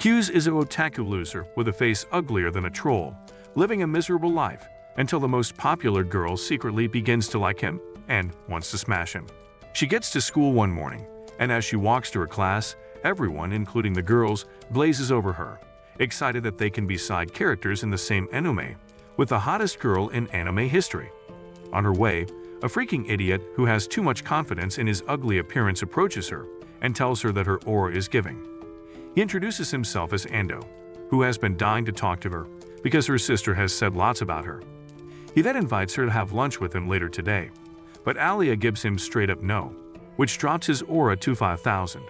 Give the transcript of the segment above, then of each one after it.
Q's is a otaku loser with a face uglier than a troll, living a miserable life until the most popular girl secretly begins to like him and wants to smash him. She gets to school one morning, and as she walks to her class, everyone, including the girls, blazes over her, excited that they can be side characters in the same anime with the hottest girl in anime history. On her way, a freaking idiot who has too much confidence in his ugly appearance approaches her and tells her that her aura is giving. He introduces himself as Ando, who has been dying to talk to her because her sister has said lots about her. He then invites her to have lunch with him later today, but Alia gives him straight up no, which drops his aura to 5,000.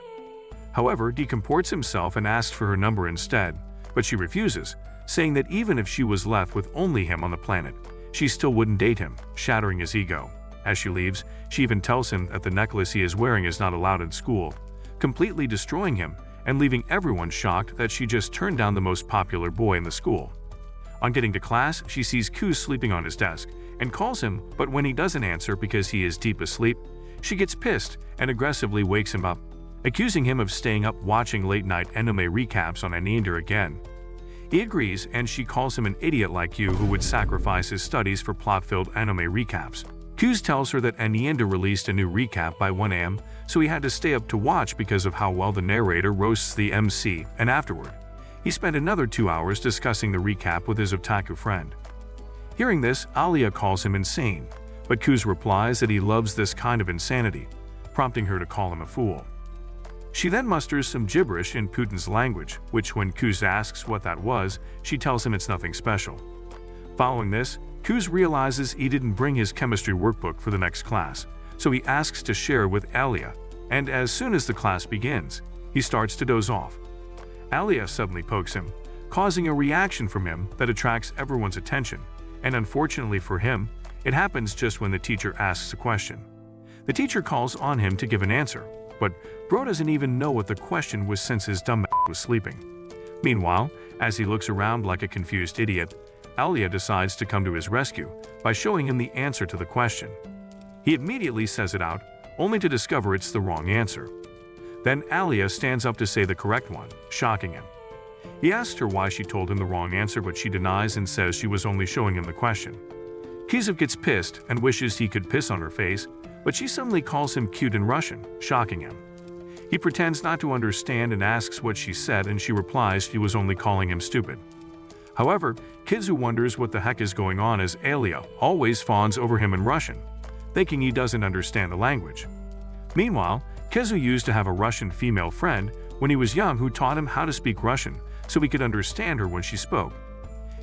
However, he comports himself and asks for her number instead, but she refuses, saying that even if she was left with only him on the planet, she still wouldn't date him, shattering his ego. As she leaves, she even tells him that the necklace he is wearing is not allowed in school, completely destroying him and leaving everyone shocked that she just turned down the most popular boy in the school. On getting to class, she sees Q sleeping on his desk and calls him, but when he doesn't answer because he is deep asleep, she gets pissed and aggressively wakes him up, accusing him of staying up watching late-night anime recaps on Aninder again. He agrees, and she calls him an idiot like you who would sacrifice his studies for plot-filled anime recaps. Q's tells her that Aninder released a new recap by 1 AM, so he had to stay up to watch because of how well the narrator roasts the MC, and afterward, he spent another 2 hours discussing the recap with his otaku friend. Hearing this, Alia calls him insane, but Q's replies that he loves this kind of insanity, prompting her to call him a fool. She then musters some gibberish in Putin's language, which when Kuz asks what that was, she tells him it's nothing special. Following this, Kuz realizes he didn't bring his chemistry workbook for the next class, so he asks to share with Alia, and as soon as the class begins, he starts to doze off. Alia suddenly pokes him, causing a reaction from him that attracts everyone's attention, and unfortunately for him, it happens just when the teacher asks a question. The teacher calls on him to give an answer, but Bro doesn't even know what the question was since his dumb was sleeping. Meanwhile, as he looks around like a confused idiot, Alia decides to come to his rescue by showing him the answer to the question. He immediately says it out, only to discover it's the wrong answer. Then Alia stands up to say the correct one, shocking him. He asks her why she told him the wrong answer, but she denies and says she was only showing him the question. Kizev gets pissed and wishes he could piss on her face, but she suddenly calls him cute in Russian, shocking him. He pretends not to understand and asks what she said, and she replies she was only calling him stupid. However, Kizu wonders what the heck is going on as Alia always fawns over him in Russian, thinking he doesn't understand the language. Meanwhile, Kizu used to have a Russian female friend when he was young who taught him how to speak Russian so he could understand her when she spoke.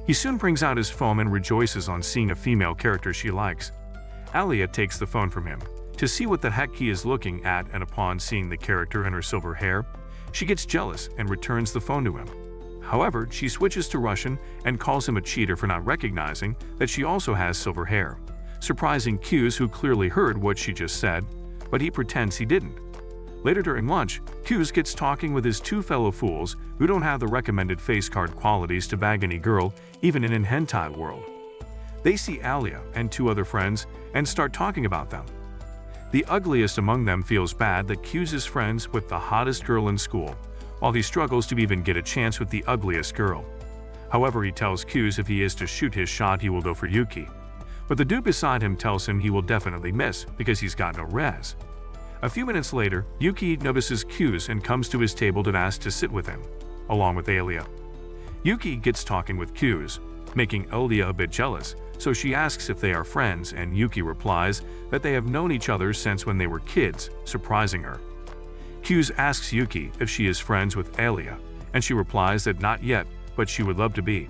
He soon brings out his phone and rejoices on seeing a female character she likes. Alia takes the phone from him to see what the heck he is looking at, and upon seeing the character and her silver hair, she gets jealous and returns the phone to him. However, she switches to Russian and calls him a cheater for not recognizing that she also has silver hair, surprising Q's, who clearly heard what she just said, but he pretends he didn't. Later during lunch, Q's gets talking with his two fellow fools who don't have the recommended face card qualities to bag any girl, even in an hentai world. They see Alia and two other friends and start talking about them. The ugliest among them feels bad that Q's is friends with the hottest girl in school, while he struggles to even get a chance with the ugliest girl. However, he tells Q's if he is to shoot his shot, he will go for Yuki. But the dude beside him tells him he will definitely miss because he's got no res. A few minutes later, Yuki notices Q's and comes to his table to ask to sit with him, along with Alia. Yuki gets talking with Q's, making Alia a bit jealous, so she asks if they are friends, and Yuki replies that they have known each other since when they were kids, surprising her. Q's asks Yuki if she is friends with Alia, and she replies that not yet, but she would love to be.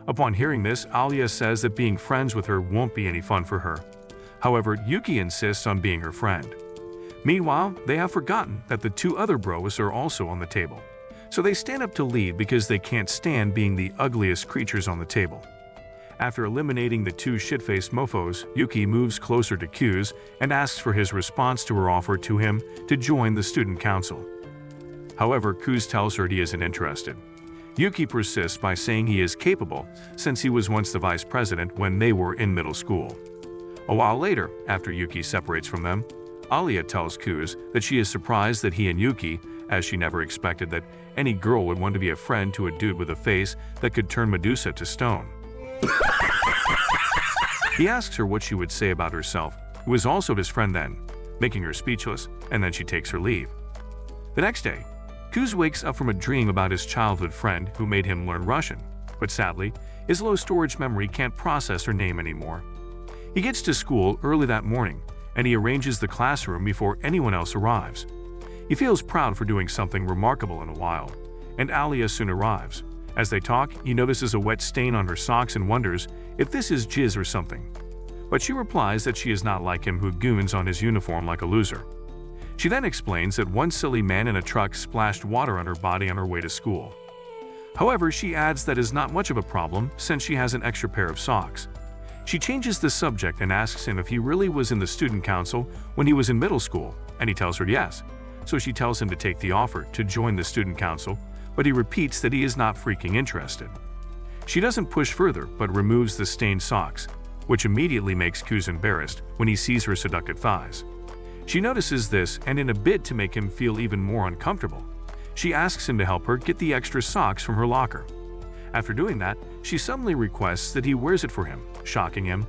Upon hearing this, Alia says that being friends with her won't be any fun for her. However, Yuki insists on being her friend. Meanwhile, they have forgotten that the two other bros are also on the table, so they stand up to leave because they can't stand being the ugliest creatures on the table. After eliminating the two shit-faced mofos, Yuki moves closer to Q's and asks for his response to her offer to him to join the student council. However, Q's tells her he isn't interested. Yuki persists by saying he is capable since he was once the vice president when they were in middle school. A while later, after Yuki separates from them, Alia tells Q's that she is surprised that he and Yuki, as she never expected that any girl would want to be a friend to a dude with a face that could turn Medusa to stone. He asks her what she would say about herself, who is also his friend then, making her speechless, and then she takes her leave. The next day, Kuz wakes up from a dream about his childhood friend who made him learn Russian, but sadly, his low storage memory can't process her name anymore. He gets to school early that morning, and he arranges the classroom before anyone else arrives. He feels proud for doing something remarkable in a while, and Alia soon arrives. As they talk, he notices a wet stain on her socks and wonders if this is jizz or something. But she replies that she is not like him who goons on his uniform like a loser. She then explains that one silly man in a truck splashed water on her body on her way to school. However, she adds that is not much of a problem since she has an extra pair of socks. She changes the subject and asks him if he really was in the student council when he was in middle school, and he tells her yes. So she tells him to take the offer to join the student council, but he repeats that he is not freaking interested. She doesn't push further but removes the stained socks, which immediately makes Kuz embarrassed when he sees her seductive thighs. She notices this, and in a bid to make him feel even more uncomfortable, she asks him to help her get the extra socks from her locker. After doing that, she suddenly requests that he wears it for him, shocking him.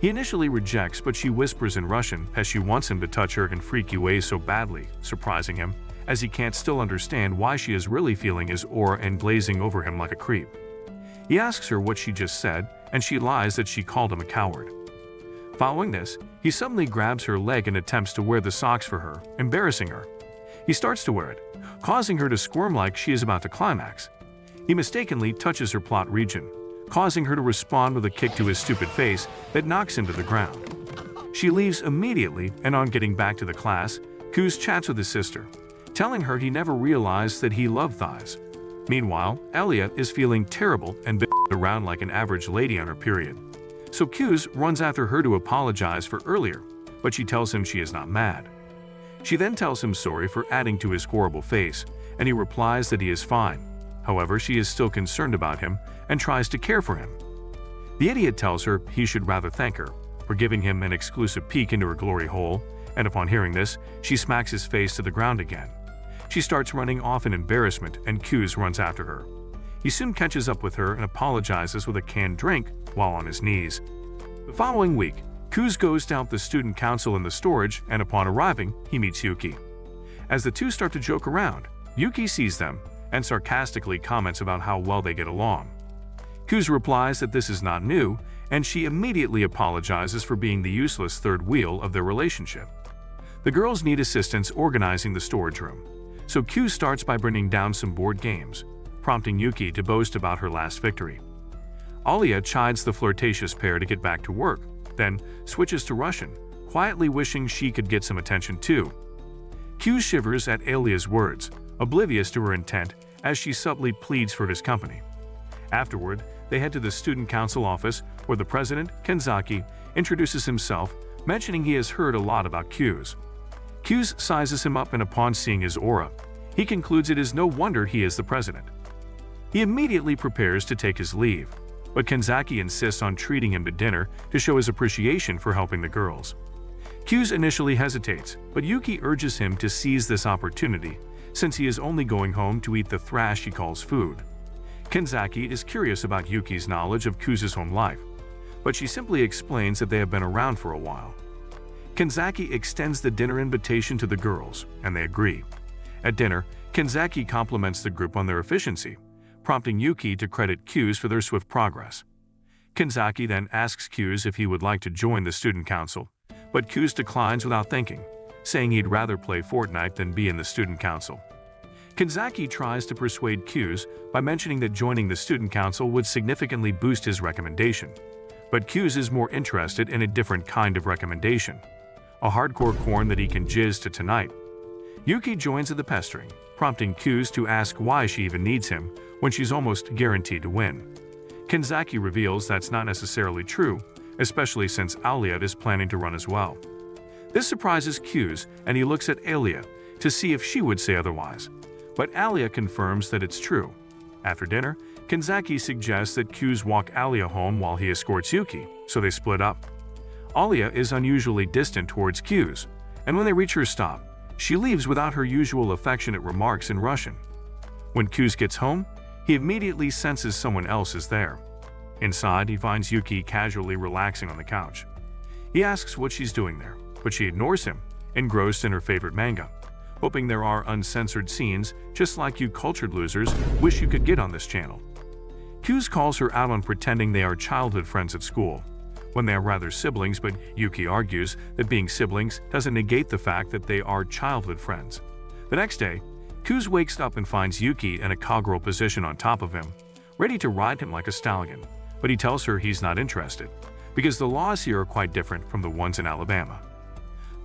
He initially rejects, but she whispers in Russian as she wants him to touch her in freaky ways so badly, surprising him, as he can't still understand why she is really feeling his aura and glazing over him like a creep. He asks her what she just said, and she lies that she called him a coward. Following this, he suddenly grabs her leg and attempts to wear the socks for her, embarrassing her. He starts to wear it, causing her to squirm like she is about to climax. He mistakenly touches her plot region, causing her to respond with a kick to his stupid face that knocks him to the ground. She leaves immediately, and on getting back to the class, Kuz chats with his sister, telling her he never realized that he loved thighs. Meanwhile, Alia is feeling terrible and bitching around like an average lady on her period. So Kuz runs after her to apologize for earlier, but she tells him she is not mad. She then tells him sorry for adding to his horrible face, and he replies that he is fine. However, she is still concerned about him and tries to care for him. The idiot tells her he should rather thank her for giving him an exclusive peek into her glory hole, and upon hearing this, she smacks his face to the ground again. She starts running off in embarrassment, and Kuz runs after her. He soon catches up with her and apologizes with a canned drink while on his knees. The following week, Kuz goes down to the student council in the storage, and upon arriving, he meets Yuki. As the two start to joke around, Yuki sees them and sarcastically comments about how well they get along. Kuz replies that this is not new, and she immediately apologizes for being the useless third wheel of their relationship. The girls need assistance organizing the storage room, so Kuz starts by bringing down some board games, prompting Yuki to boast about her last victory. Alia chides the flirtatious pair to get back to work, then switches to Russian, quietly wishing she could get some attention too. Kuz shivers at Alia's words, oblivious to her intent, as she subtly pleads for his company. Afterward, they head to the student council office, where the president, Kenzaki, introduces himself, mentioning he has heard a lot about Kuz. Kuz sizes him up, and upon seeing his aura, he concludes it is no wonder he is the president. He immediately prepares to take his leave, but Kenzaki insists on treating him to dinner to show his appreciation for helping the girls. Kuz initially hesitates, but Yuki urges him to seize this opportunity, since he is only going home to eat the thrash he calls food. Kenzaki is curious about Yuki's knowledge of Kuz's home life, but she simply explains that they have been around for a while. Kenzaki extends the dinner invitation to the girls, and they agree. At dinner, Kenzaki compliments the group on their efficiency, prompting Yuki to credit Kuz for their swift progress. Kenzaki then asks Kuz if he would like to join the student council, but Kuz declines without thinking, saying he'd rather play Fortnite than be in the student council. Kenzaki tries to persuade Kuz by mentioning that joining the student council would significantly boost his recommendation, but Kuz is more interested in a different kind of recommendation, a hardcore corn that he can jizz to tonight. Yuki joins in the pestering, prompting Kuz to ask why she even needs him when she's almost guaranteed to win. Kenzaki reveals that's not necessarily true, especially since Alia is planning to run as well. This surprises Kuz, and he looks at Alia to see if she would say otherwise, but Alia confirms that it's true. After dinner, Kenzaki suggests that Kuz walk Alia home while he escorts Yuki, so they split up. Alia is unusually distant towards Kuz, and when they reach her stop, she leaves without her usual affectionate remarks in Russian. When Kuz gets home, he immediately senses someone else is there. Inside, he finds Yuki casually relaxing on the couch. He asks what she's doing there, but she ignores him, engrossed in her favorite manga, hoping there are uncensored scenes just like you cultured losers wish you could get on this channel. Kuz calls her out on pretending they are childhood friends at school, when they are rather siblings, but Yuki argues that being siblings doesn't negate the fact that they are childhood friends. The next day, Kuz wakes up and finds Yuki in a cogwheel position on top of him, ready to ride him like a stallion, but he tells her he's not interested, because the laws here are quite different from the ones in Alabama.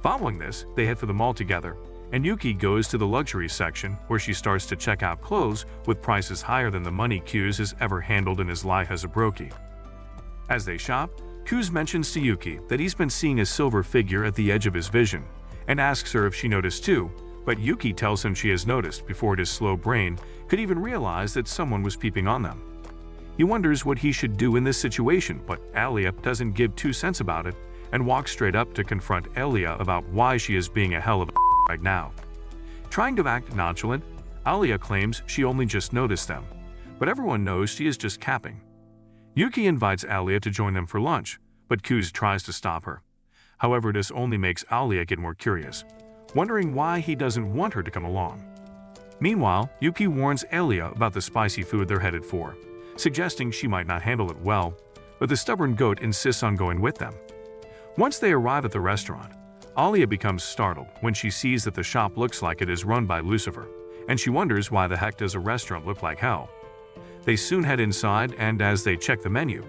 Following this, they head for the mall together, and Yuki goes to the luxury section where she starts to check out clothes with prices higher than the money Kuz has ever handled in his life as a brokey. As they shop, Kuz mentions to Yuki that he's been seeing a silver figure at the edge of his vision, and asks her if she noticed too, but Yuki tells him she has noticed before his slow brain could even realize that someone was peeping on them. He wonders what he should do in this situation, but Alia doesn't give 2 cents about it and walks straight up to confront Alia about why she is being a hell of a right now. Trying to act nonchalant, Alia claims she only just noticed them, but everyone knows she is just capping. Yuki invites Alia to join them for lunch, but Kuz tries to stop her. However, this only makes Alia get more curious, wondering why he doesn't want her to come along. Meanwhile, Yuki warns Alia about the spicy food they're headed for, suggesting she might not handle it well, but the stubborn goat insists on going with them. Once they arrive at the restaurant, Alia becomes startled when she sees that the shop looks like it is run by Lucifer, and she wonders why the heck does a restaurant look like hell. They soon head inside, and as they check the menu,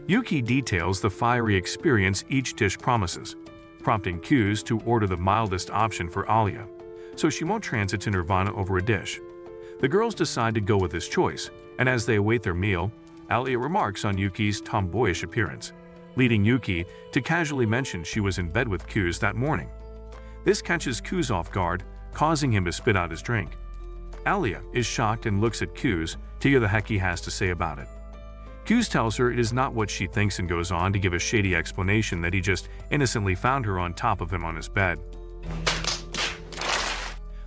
Yuki details the fiery experience each dish promises, prompting Kuz to order the mildest option for Alia, so she won't transit to nirvana over a dish. The girls decide to go with this choice, and as they await their meal, Alia remarks on Yuki's tomboyish appearance, leading Yuki to casually mention she was in bed with Kuz that morning. This catches Kuz off guard, causing him to spit out his drink. Alia is shocked and looks at Kuz to hear the heck he has to say about it. Kuz tells her it is not what she thinks and goes on to give a shady explanation that he just innocently found her on top of him on his bed.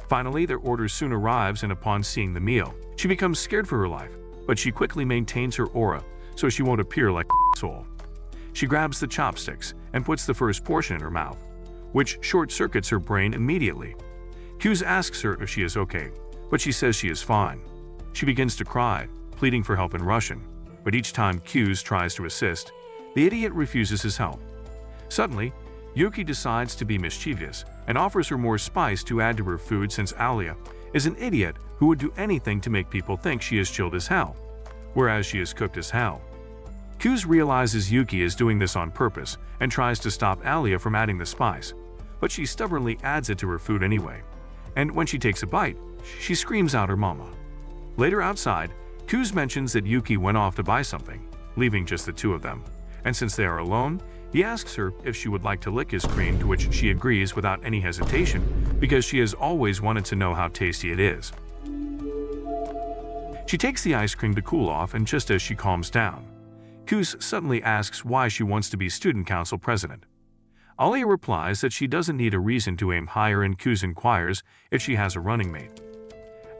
Finally, their order soon arrives, and upon seeing the meal, she becomes scared for her life, but she quickly maintains her aura so she won't appear like a soul. She grabs the chopsticks and puts the first portion in her mouth, which short-circuits her brain immediately. Kuz asks her if she is okay, but she says she is fine. She begins to cry, pleading for help in Russian, but each time Kuz tries to assist, the idiot refuses his help. Suddenly, Yuki decides to be mischievous and offers her more spice to add to her food, since Alia is an idiot who would do anything to make people think she is chilled as hell, whereas she is cooked as hell. Kuz realizes Yuki is doing this on purpose and tries to stop Alia from adding the spice, but she stubbornly adds it to her food anyway, and when she takes a bite, she screams out her mama. Later outside, Kuz mentions that Yuki went off to buy something, leaving just the two of them, and since they are alone, he asks her if she would like to lick his cream, to which she agrees without any hesitation because she has always wanted to know how tasty it is. She takes the ice cream to cool off, and just as she calms down, Kuz suddenly asks why she wants to be student council president. Alia replies that she doesn't need a reason to aim higher, and Kuz inquires if she has a running mate.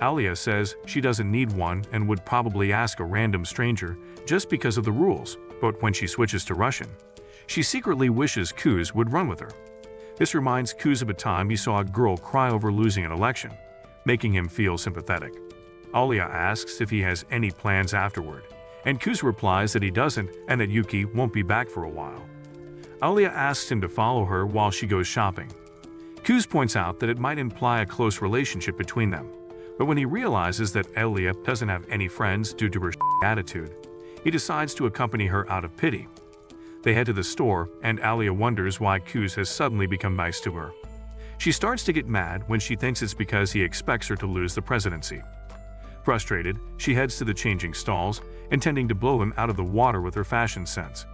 Alia says she doesn't need one and would probably ask a random stranger just because of the rules, but when she switches to Russian, she secretly wishes Kuz would run with her. This reminds Kuz of a time he saw a girl cry over losing an election, making him feel sympathetic. Alia asks if he has any plans afterward, and Kuz replies that he doesn't and that Yuki won't be back for a while. Alia asks him to follow her while she goes shopping. Kuz points out that it might imply a close relationship between them, but when he realizes that Alia doesn't have any friends due to her attitude, he decides to accompany her out of pity. They head to the store, and Alia wonders why Kuz has suddenly become nice to her. She starts to get mad when she thinks it's because he expects her to lose the presidency. Frustrated, she heads to the changing stalls, intending to blow him out of the water with her fashion sense.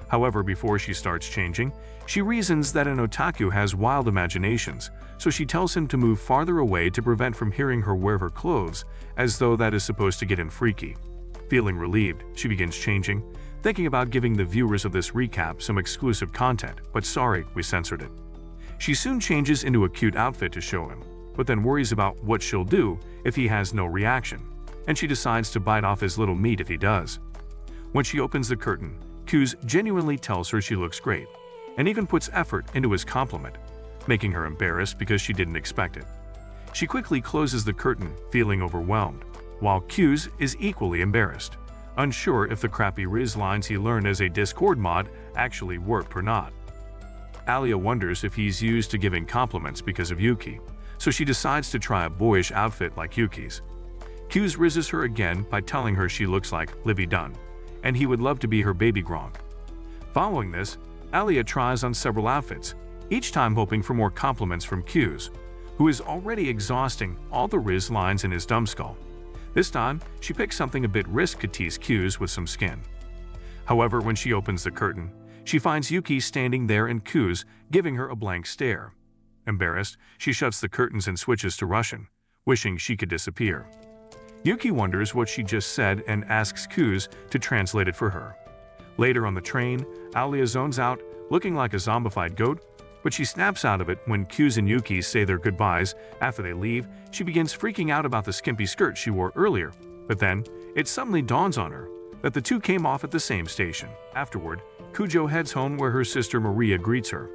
However, before she starts changing, she reasons that an otaku has wild imaginations, so she tells him to move farther away to prevent from hearing her wear her clothes, as though that is supposed to get him freaky. Feeling relieved, she begins changing, thinking about giving the viewers of this recap some exclusive content, but sorry, we censored it. She soon changes into a cute outfit to show him, but then worries about what she'll do if he has no reaction. and she decides to bite off his little meat if he does. When she opens the curtain, Q's genuinely tells her she looks great, and even puts effort into his compliment, making her embarrassed because she didn't expect it. She quickly closes the curtain, feeling overwhelmed, while Q's is equally embarrassed, unsure if the crappy Riz lines he learned as a Discord mod actually worked or not. Alia wonders if he's used to giving compliments because of Yuki, so she decides to try a boyish outfit like Yuki's. Q's rizzes her again by telling her she looks like Livy Dunn, and he would love to be her baby Gronk. Following this, Alia tries on several outfits, each time hoping for more compliments from Q's, who is already exhausting all the Riz lines in his dumbskull. This time, she picks something a bit risk to tease Q's with some skin. However, when she opens the curtain, she finds Yuki standing there and Q's giving her a blank stare. Embarrassed, she shuts the curtains and switches to Russian, wishing she could disappear. Yuki wonders what she just said and asks Q's to translate it for her. Later on the train, Alia zones out, looking like a zombified goat, but she snaps out of it when Q's and Yuki say their goodbyes. After they leave, she begins freaking out about the skimpy skirt she wore earlier, but then it suddenly dawns on her that the two came off at the same station. Afterward, Kujo heads home where her sister Maria greets her.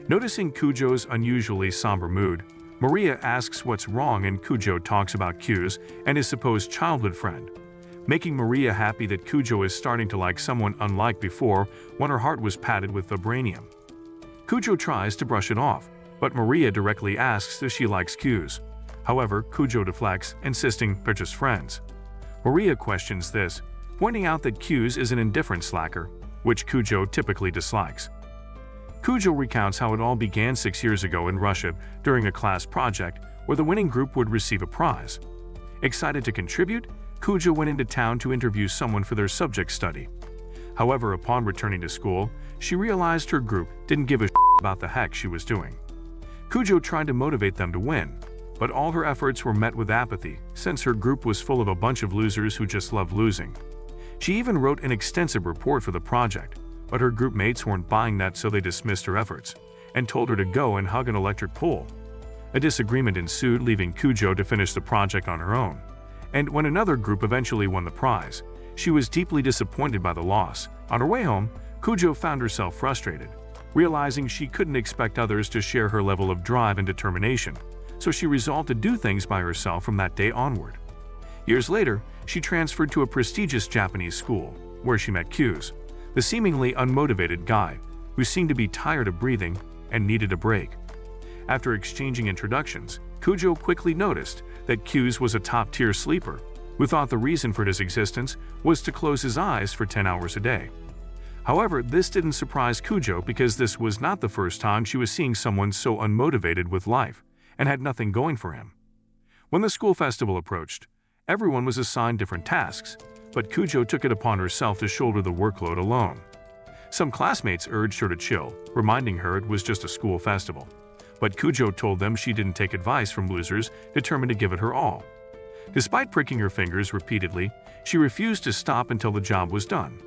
Noticing Kujo's unusually somber mood, Maria asks what's wrong and Kujo talks about Q's and his supposed childhood friend, making Maria happy that Kujo is starting to like someone unlike before when her heart was padded with vibranium. Kujo tries to brush it off, but Maria directly asks if she likes Q's. However, Kujo deflects, insisting they're just friends. Maria questions this, pointing out that Q's is an indifferent slacker, which Kujo typically dislikes. Kujo recounts how it all began 6 years ago in Russia during a class project where the winning group would receive a prize. Excited to contribute, Kujo went into town to interview someone for their subject study. However, upon returning to school, she realized her group didn't give a about the heck she was doing. Kujo tried to motivate them to win, but all her efforts were met with apathy since her group was full of a bunch of losers who just loved losing. She even wrote an extensive report for the project, but her group mates weren't buying that, so they dismissed her efforts and told her to go and hug an electric pole. A disagreement ensued, leaving Kujo to finish the project on her own, and when another group eventually won the prize, she was deeply disappointed by the loss. On her way home, Kujo found herself frustrated, realizing she couldn't expect others to share her level of drive and determination, so she resolved to do things by herself from that day onward. Years later, she transferred to a prestigious Japanese school, where she met Q's, the seemingly unmotivated guy who seemed to be tired of breathing and needed a break. After exchanging introductions, Kujo quickly noticed that Q's was a top-tier sleeper who thought the reason for his existence was to close his eyes for 10 hours a day. However, this didn't surprise Kujo because this was not the first time she was seeing someone so unmotivated with life and had nothing going for him. When the school festival approached, everyone was assigned different tasks, but Kujo took it upon herself to shoulder the workload alone. Some classmates urged her to chill, reminding her it was just a school festival, but Kujo told them she didn't take advice from losers determined to give it her all. Despite pricking her fingers repeatedly, she refused to stop until the job was done.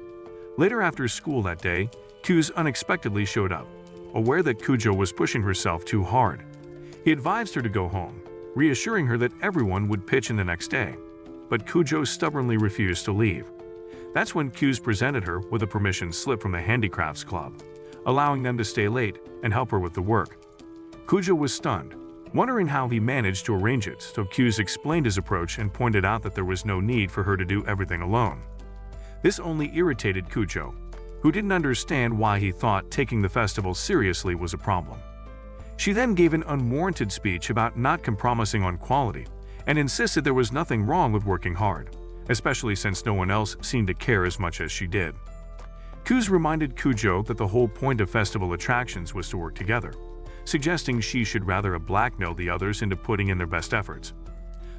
Later after school that day, Q's unexpectedly showed up, aware that Kujo was pushing herself too hard. He advised her to go home, reassuring her that everyone would pitch in the next day, but Kujo stubbornly refused to leave. That's when Q's presented her with a permission slip from the Handicrafts Club, allowing them to stay late and help her with the work. Kujo was stunned, wondering how he managed to arrange it, so Q's explained his approach and pointed out that there was no need for her to do everything alone. This only irritated Kujo, who didn't understand why he thought taking the festival seriously was a problem. She then gave an unwarranted speech about not compromising on quality and insisted there was nothing wrong with working hard, especially since no one else seemed to care as much as she did. Q's reminded Kujo that the whole point of festival attractions was to work together, suggesting she should rather have blackmailed the others into putting in their best efforts.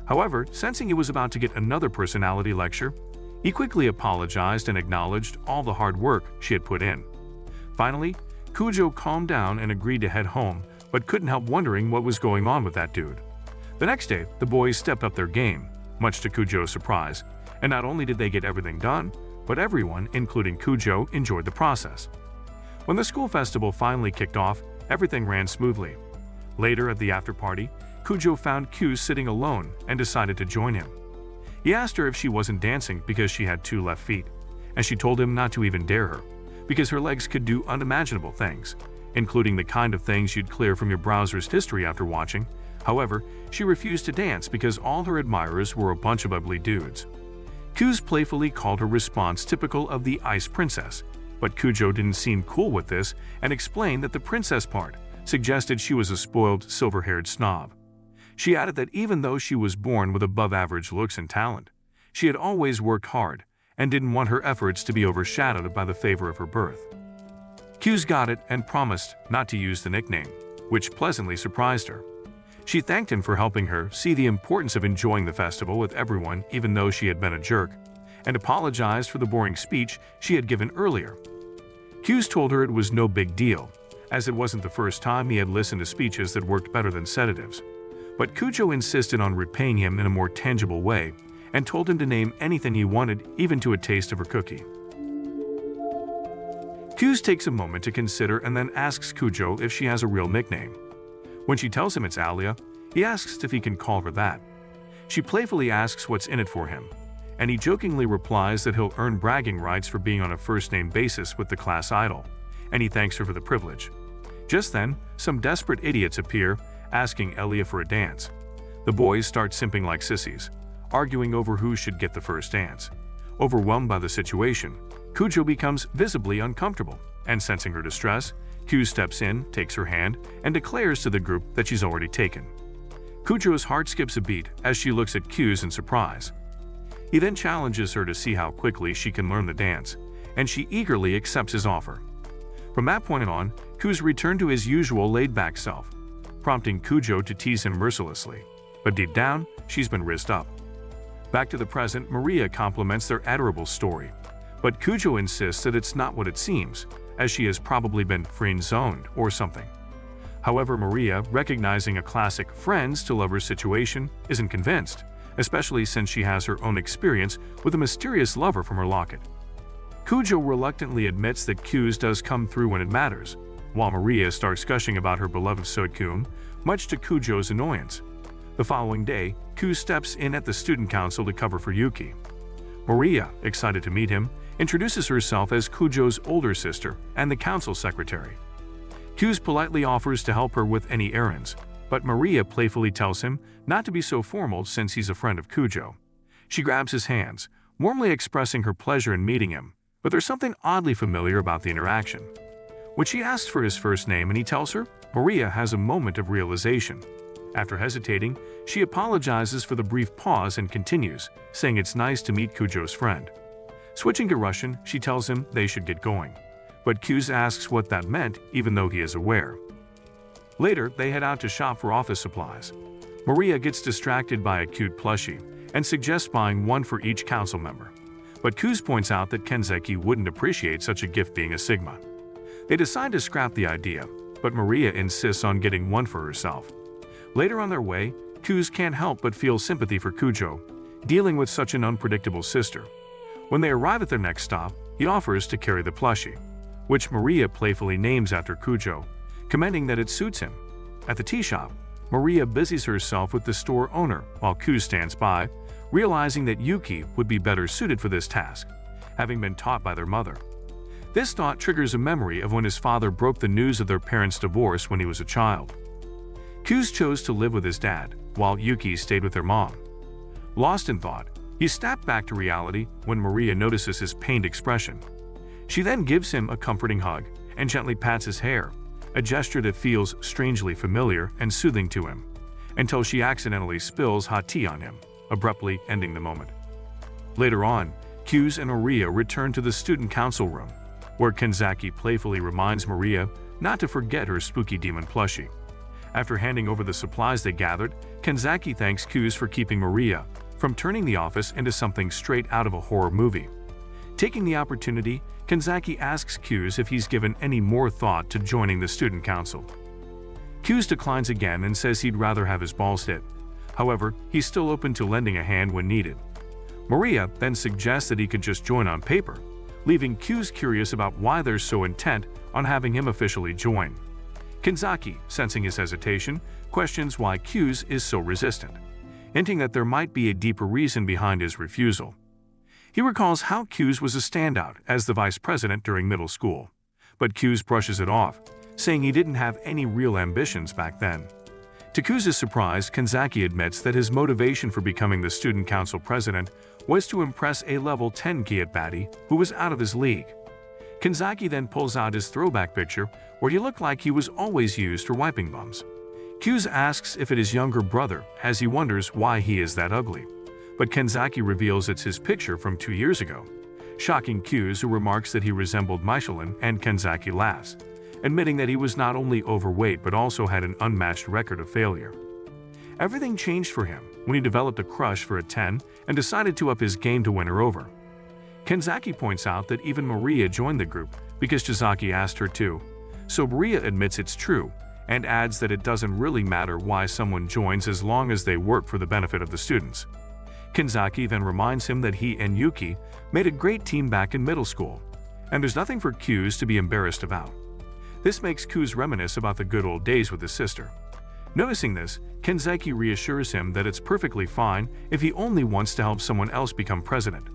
However, sensing he was about to get another personality lecture, he quickly apologized and acknowledged all the hard work she had put in. Finally, Kujo calmed down and agreed to head home, but couldn't help wondering what was going on with that dude. The next day, the boys stepped up their game, much to Kujo's surprise, and not only did they get everything done, but everyone, including Kujo, enjoyed the process. When the school festival finally kicked off, everything ran smoothly. Later at the after-party, Kujo found Q sitting alone and decided to join him. He asked her if she wasn't dancing because she had 2 left feet, and she told him not to even dare her, because her legs could do unimaginable things, including the kind of things you'd clear from your browser's history after watching. However, she refused to dance because all her admirers were a bunch of ugly dudes. Kuz playfully called her response typical of the Ice Princess, but Kujo didn't seem cool with this and explained that the princess part suggested she was a spoiled, silver-haired snob. She added that even though she was born with above-average looks and talent, she had always worked hard and didn't want her efforts to be overshadowed by the favor of her birth. Kuz got it and promised not to use the nickname, which pleasantly surprised her. She thanked him for helping her see the importance of enjoying the festival with everyone even though she had been a jerk, and apologized for the boring speech she had given earlier. Kuz told her it was no big deal, as it wasn't the first time he had listened to speeches that worked better than sedatives. But Kujo insisted on repaying him in a more tangible way and told him to name anything he wanted, even to a taste of her cookie. Kuz takes a moment to consider and then asks Kujo if she has a real nickname. When she tells him it's Alia, he asks if he can call her that. She playfully asks what's in it for him, and he jokingly replies that he'll earn bragging rights for being on a first-name basis with the class idol, and he thanks her for the privilege. Just then, some desperate idiots appear, asking Elia for a dance. The boys start simping like sissies, arguing over who should get the first dance. Overwhelmed by the situation, Kujo becomes visibly uncomfortable, and sensing her distress, Kuz steps in, takes her hand, and declares to the group that she's already taken. Kujo's heart skips a beat as she looks at Kuz in surprise. He then challenges her to see how quickly she can learn the dance, and she eagerly accepts his offer. From that point on, Kuz returned to his usual laid-back self, prompting Kujo to tease him mercilessly, but deep down, she's been rizzed up. Back to the present, Maria compliments their adorable story, but Kujo insists that it's not what it seems, as she has probably been friend-zoned or something. However, Maria, recognizing a classic friends-to-lovers situation, isn't convinced, especially since she has her own experience with a mysterious lover from her locket. Kujo reluctantly admits that Kuz does come through when it matters, while Maria starts gushing about her beloved Soikum, much to Kujo's annoyance. The following day, Kuz steps in at the student council to cover for Yuki. Maria, excited to meet him, introduces herself as Kujo's older sister and the council secretary. Kuz politely offers to help her with any errands, but Maria playfully tells him not to be so formal since he's a friend of Kujo. She grabs his hands, warmly expressing her pleasure in meeting him, but there's something oddly familiar about the interaction. When she asks for his first name and he tells her, Maria has a moment of realization. After hesitating, she apologizes for the brief pause and continues, saying it's nice to meet Kujo's friend. Switching to Russian, she tells him they should get going, but Kuz asks what that meant, even though he is aware. Later, they head out to shop for office supplies. Maria gets distracted by a cute plushie and suggests buying one for each council member, but Kuz points out that Kenzeki wouldn't appreciate such a gift being a Sigma. They decide to scrap the idea, but Maria insists on getting one for herself. Later on their way, Kuz can't help but feel sympathy for Kujo, dealing with such an unpredictable sister. When they arrive at their next stop, he offers to carry the plushie, which Maria playfully names after Kujo, commenting that it suits him. At the tea shop, Maria busies herself with the store owner while Kuz stands by, realizing that Yuki would be better suited for this task, having been taught by their mother. This thought triggers a memory of when his father broke the news of their parents' divorce when he was a child. Kuz chose to live with his dad, while Yuki stayed with their mom. Lost in thought, he snapped back to reality when Maria notices his pained expression. She then gives him a comforting hug and gently pats his hair, a gesture that feels strangely familiar and soothing to him, until she accidentally spills hot tea on him, abruptly ending the moment. Later on, Kuz and Maria return to the student council room, where Kenzaki playfully reminds Maria not to forget her spooky demon plushie. After handing over the supplies they gathered, Kenzaki thanks Kuz for keeping Maria from turning the office into something straight out of a horror movie. Taking the opportunity, Kenzaki asks Kuz if he's given any more thought to joining the student council. Kuz declines again and says he'd rather have his balls hit. However, he's still open to lending a hand when needed. Maria then suggests that he could just join on paper, leaving Kuz curious about why they're so intent on having him officially join. Kenzaki, sensing his hesitation, questions why Kuz is so resistant. hinting that there might be a deeper reason behind his refusal. He recalls how Q's was a standout as the vice president during middle school, but Q's brushes it off, saying he didn't have any real ambitions back then. To Q's surprise, Kanzaki admits that his motivation for becoming the student council president was to impress a level 10 Kiat baddie who was out of his league. Kanzaki then pulls out his throwback picture where he looked like he was always used for wiping bums. Q's asks if it is younger brother, as he wonders why he is that ugly. But Kanzaki reveals it's his picture from 2 years ago, shocking Q's, who remarks that he resembled Michelin, and Kanzaki laughs, admitting that he was not only overweight but also had an unmatched record of failure. Everything changed for him when he developed a crush for a 10 and decided to up his game to win her over. Kanzaki points out that even Maria joined the group because Chizaki asked her to, so Maria admits it's true and adds that it doesn't really matter why someone joins as long as they work for the benefit of the students. Kanzaki then reminds him that he and Yuki made a great team back in middle school, and there's nothing for Q's to be embarrassed about. This makes Q's reminisce about the good old days with his sister. Noticing this, Kanzaki reassures him that it's perfectly fine if he only wants to help someone else become president.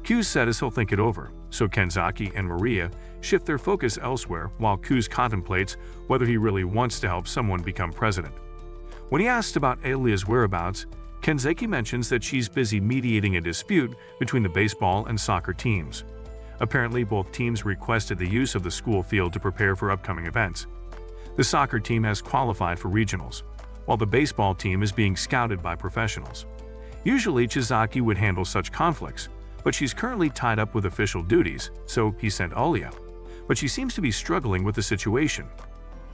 Q's says he'll think it over, so Kanzaki and Maria shift their focus elsewhere while Q's contemplates whether he really wants to help someone become president. When he asks about Alia's whereabouts, Kanzaki mentions that she's busy mediating a dispute between the baseball and soccer teams. Apparently, both teams requested the use of the school field to prepare for upcoming events. The soccer team has qualified for regionals, while the baseball team is being scouted by professionals. Usually, Chizaki would handle such conflicts, but she's currently tied up with official duties, so he sent Alia. But she seems to be struggling with the situation.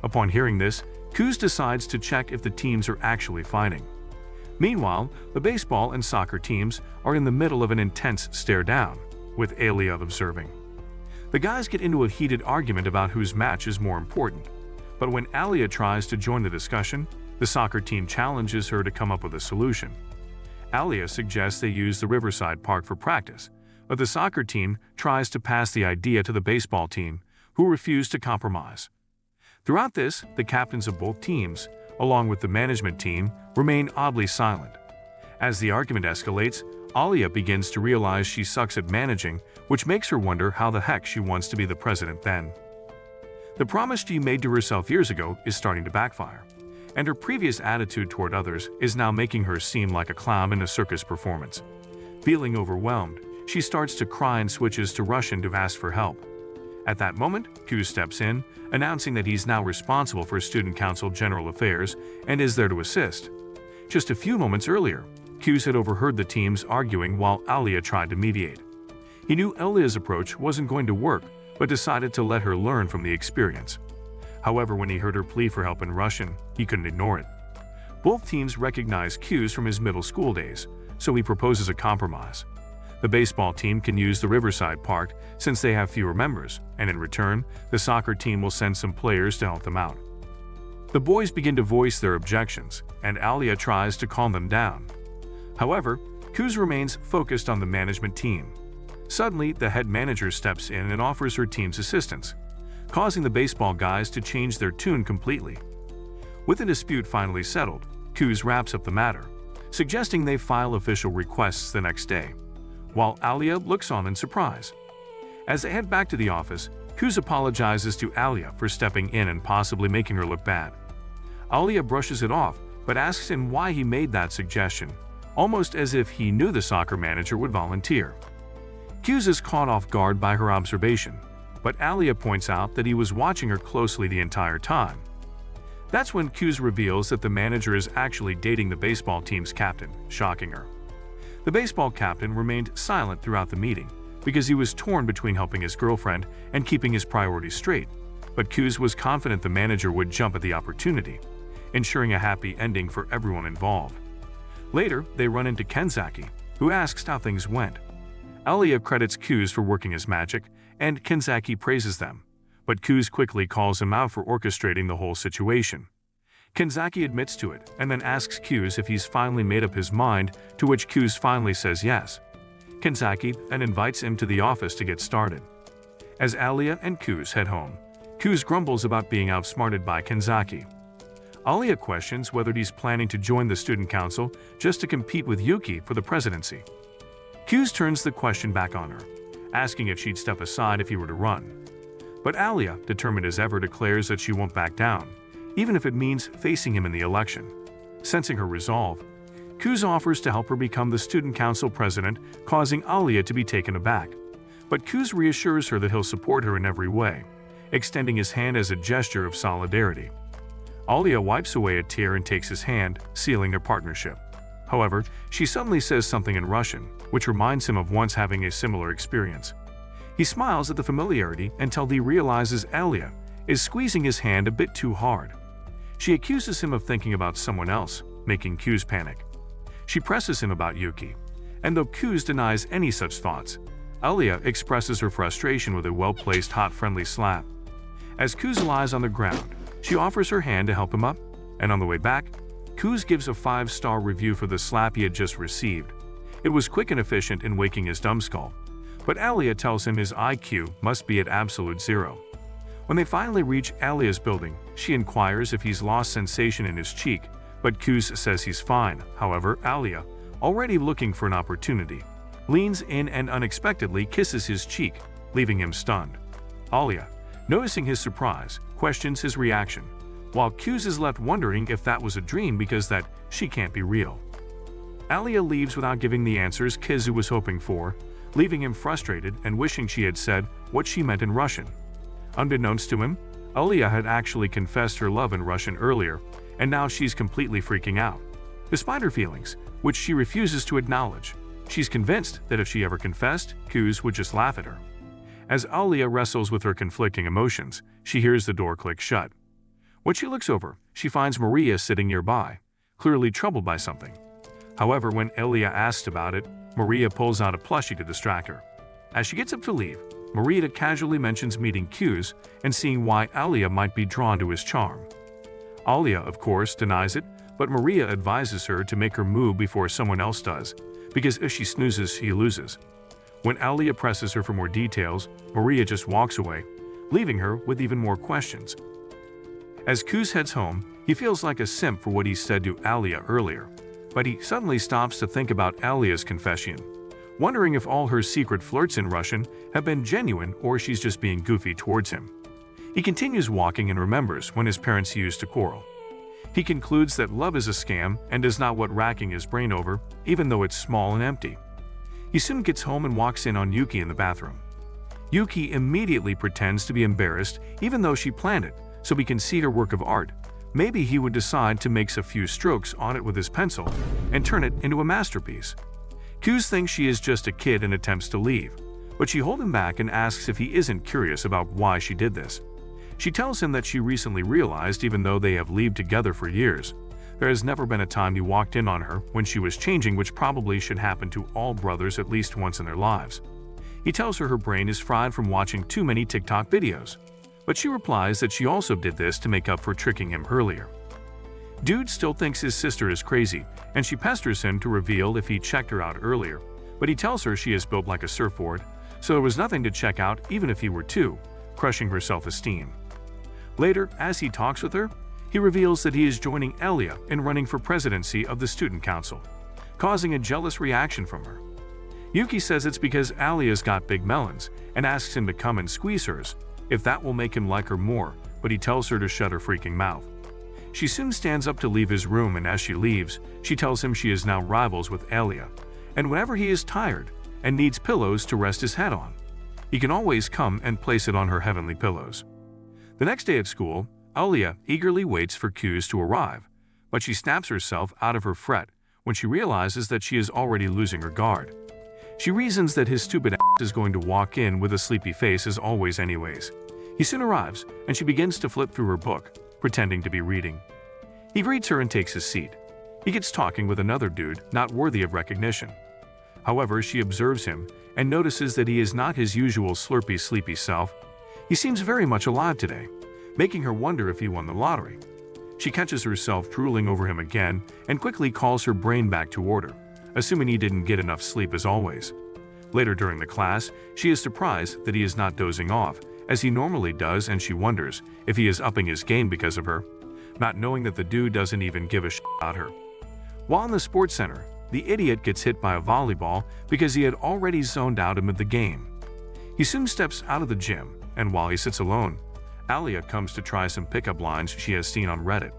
Upon hearing this, Q's decides to check if the teams are actually fighting. Meanwhile, the baseball and soccer teams are in the middle of an intense stare-down, with Alia observing. The guys get into a heated argument about whose match is more important, but when Alia tries to join the discussion, the soccer team challenges her to come up with a solution. Alia suggests they use the Riverside Park for practice, but the soccer team tries to pass the idea to the baseball team, who refuse to compromise. Throughout this, the captains of both teams, along with the management team, remain oddly silent. As the argument escalates, Alia begins to realize she sucks at managing, which makes her wonder how the heck she wants to be the president then. The promise she made to herself years ago is starting to backfire, and her previous attitude toward others is now making her seem like a clown in a circus performance. Feeling overwhelmed, she starts to cry and switches to Russian to ask for help. At that moment, Q steps in, announcing that he's now responsible for Student Council General Affairs and is there to assist. Just a few moments earlier, Q had overheard the teams arguing while Alia tried to mediate. He knew Alia's approach wasn't going to work, but decided to let her learn from the experience. However, when he heard her plea for help in Russian, he couldn't ignore it. Both teams recognize Q's from his middle school days, so he proposes a compromise. The baseball team can use the Riverside Park since they have fewer members, and in return, the soccer team will send some players to help them out. The boys begin to voice their objections, and Alia tries to calm them down. However, Q's remains focused on the management team. Suddenly, the head manager steps in and offers her team's assistance, causing the baseball guys to change their tune completely. With the dispute finally settled, Q's wraps up the matter, suggesting they file official requests the next day, while Alia looks on in surprise. As they head back to the office, Q's apologizes to Alia for stepping in and possibly making her look bad. Alia brushes it off, but asks him why he made that suggestion, almost as if he knew the soccer manager would volunteer. Q's is caught off guard by her observation, but Alia points out that he was watching her closely the entire time. That's when Q's reveals that the manager is actually dating the baseball team's captain, shocking her. The baseball captain remained silent throughout the meeting because he was torn between helping his girlfriend and keeping his priorities straight, but Q's was confident the manager would jump at the opportunity, ensuring a happy ending for everyone involved. Later, they run into Kanzaki, who asks how things went. Alia credits Q's for working his magic, and Kanzaki praises them, but Q's quickly calls him out for orchestrating the whole situation. Kanzaki admits to it and then asks Q's if he's finally made up his mind, to which Q's finally says yes. Kanzaki then invites him to the office to get started. As Alia and Q's head home, Q's grumbles about being outsmarted by Kanzaki. Alia questions whether he's planning to join the student council just to compete with Yuki for the presidency. Q's turns the question back on her, asking if she'd step aside if he were to run. But Alia, determined as ever, declares that she won't back down, even if it means facing him in the election. Sensing her resolve, Q's offers to help her become the student council president, causing Alia to be taken aback. But Q's reassures her that he'll support her in every way, extending his hand as a gesture of solidarity. Alia wipes away a tear and takes his hand, sealing their partnership. However, she suddenly says something in Russian, which reminds him of once having a similar experience. He smiles at the familiarity until he realizes Alia is squeezing his hand a bit too hard. She accuses him of thinking about someone else, making Q's panic. She presses him about Yuki, and though Q's denies any such thoughts, Alia expresses her frustration with a well-placed hot friendly slap. As Q's lies on the ground, she offers her hand to help him up, and on the way back, Q's gives a 5-star review for the slap he had just received. It was quick and efficient in waking his numbskull, but Alia tells him his IQ must be at absolute 0. When they finally reach Alia's building, she inquires if he's lost sensation in his cheek, but Q's says he's fine. However, Alia, already looking for an opportunity, leans in and unexpectedly kisses his cheek, leaving him stunned. Alia, noticing his surprise, questions his reaction, while Q's is left wondering if that was a dream because that she can't be real. Alia leaves without giving the answers Kizu was hoping for, leaving him frustrated and wishing she had said what she meant in Russian. Unbeknownst to him, Alia had actually confessed her love in Russian earlier, and now she's completely freaking out. Despite her feelings, which she refuses to acknowledge, she's convinced that if she ever confessed, Q's would just laugh at her. As Alia wrestles with her conflicting emotions, she hears the door click shut. When she looks over, she finds Maria sitting nearby, clearly troubled by something. However, when Alia asks about it, Maria pulls out a plushie to distract her. As she gets up to leave, Maria casually mentions meeting Q's and seeing why Alia might be drawn to his charm. Alia, of course, denies it, but Maria advises her to make her move before someone else does, because if she snoozes, she loses. When Alia presses her for more details, Maria just walks away, leaving her with even more questions. As Q's heads home, he feels like a simp for what he said to Alia earlier, but he suddenly stops to think about Alia's confession, wondering if all her secret flirts in Russian have been genuine or she's just being goofy towards him. He continues walking and remembers when his parents used to quarrel. He concludes that love is a scam and is not what racking his brain over, even though it's small and empty. He soon gets home and walks in on Yuki in the bathroom. Yuki immediately pretends to be embarrassed even though she planned it, so he can see her work of art. Maybe he would decide to make a few strokes on it with his pencil and turn it into a masterpiece. Q's thinks she is just a kid and attempts to leave, but she holds him back and asks if he isn't curious about why she did this. She tells him that she recently realized even though they have lived together for years, there has never been a time he walked in on her when she was changing, which probably should happen to all brothers at least once in their lives. He tells her brain is fried from watching too many TikTok videos, but she replies that she also did this to make up for tricking him earlier. Dude still thinks his sister is crazy, and she pesters him to reveal if he checked her out earlier, but he tells her she is built like a surfboard, so there was nothing to check out even if he were too, crushing her self-esteem. Later, as he talks with her, he reveals that he is joining Alia in running for presidency of the student council, causing a jealous reaction from her. Yuki says it's because Alia's got big melons and asks him to come and squeeze hers, if that will make him like her more, but he tells her to shut her freaking mouth. She soon stands up to leave his room, and as she leaves, she tells him she is now rivals with Alia, and whenever he is tired and needs pillows to rest his head on, he can always come and place it on her heavenly pillows. The next day at school, Alia eagerly waits for Q's to arrive, but she snaps herself out of her fret when she realizes that she is already losing her guard. She reasons that his stupid ass is going to walk in with a sleepy face as always anyways. He soon arrives, and she begins to flip through her book, pretending to be reading. He greets her and takes his seat. He gets talking with another dude not worthy of recognition. However, she observes him and notices that he is not his usual slurpy sleepy self. He seems very much alive today, making her wonder if he won the lottery. She catches herself drooling over him again and quickly calls her brain back to order, assuming he didn't get enough sleep as always. Later during the class, she is surprised that he is not dozing off, as he normally does, and she wonders if he is upping his game because of her. not knowing that the dude doesn't even give a shit about her. While in the sports center, the idiot gets hit by a volleyball because he had already zoned out amid the game. He soon steps out of the gym, and while he sits alone, Alia comes to try some pickup lines she has seen on Reddit.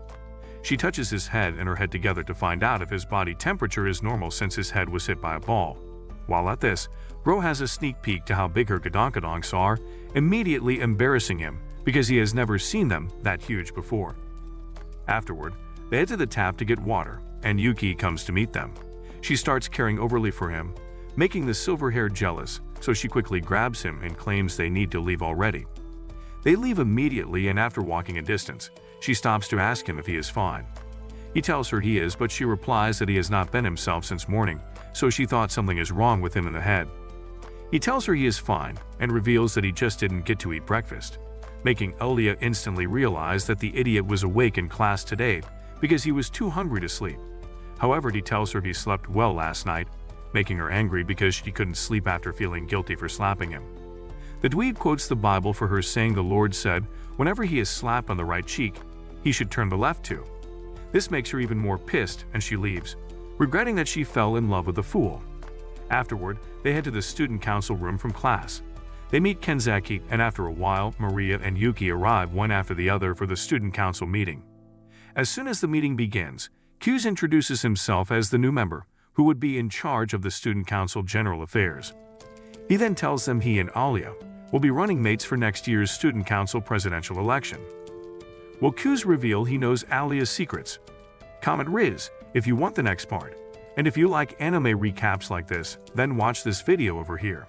She touches his head and her head together to find out if his body temperature is normal since his head was hit by a ball. While at this, Bro has a sneak peek to how big her gadonkadonks are, immediately embarrassing him because he has never seen them that huge before. Afterward, they head to the tap to get water, and Yuki comes to meet them. She starts caring overly for him, making the silver-haired jealous, so she quickly grabs him and claims they need to leave already. They leave immediately, and after walking a distance, she stops to ask him if he is fine. He tells her he is, but she replies that he has not been himself since morning, so she thought something is wrong with him in the head. He tells her he is fine and reveals that he just didn't get to eat breakfast, making Alia instantly realize that the idiot was awake in class today because he was too hungry to sleep. However, he tells her he slept well last night, making her angry because she couldn't sleep after feeling guilty for slapping him. The dweeb quotes the Bible for her, saying the Lord said whenever he is slapped on the right cheek, he should turn the left too. This makes her even more pissed, and she leaves, regretting that she fell in love with a fool. Afterward, they head to the student council room from class. They meet Kenzaki, and after a while, Maria and Yuki arrive one after the other for the student council meeting. As soon as the meeting begins, Q's introduces himself as the new member, who would be in charge of the student council general affairs. He then tells them he and Alia will be running mates for next year's student council presidential election. Will Q's reveal he knows Alia's secrets? Comment Riz if you want the next part. And if you like anime recaps like this, then watch this video over here.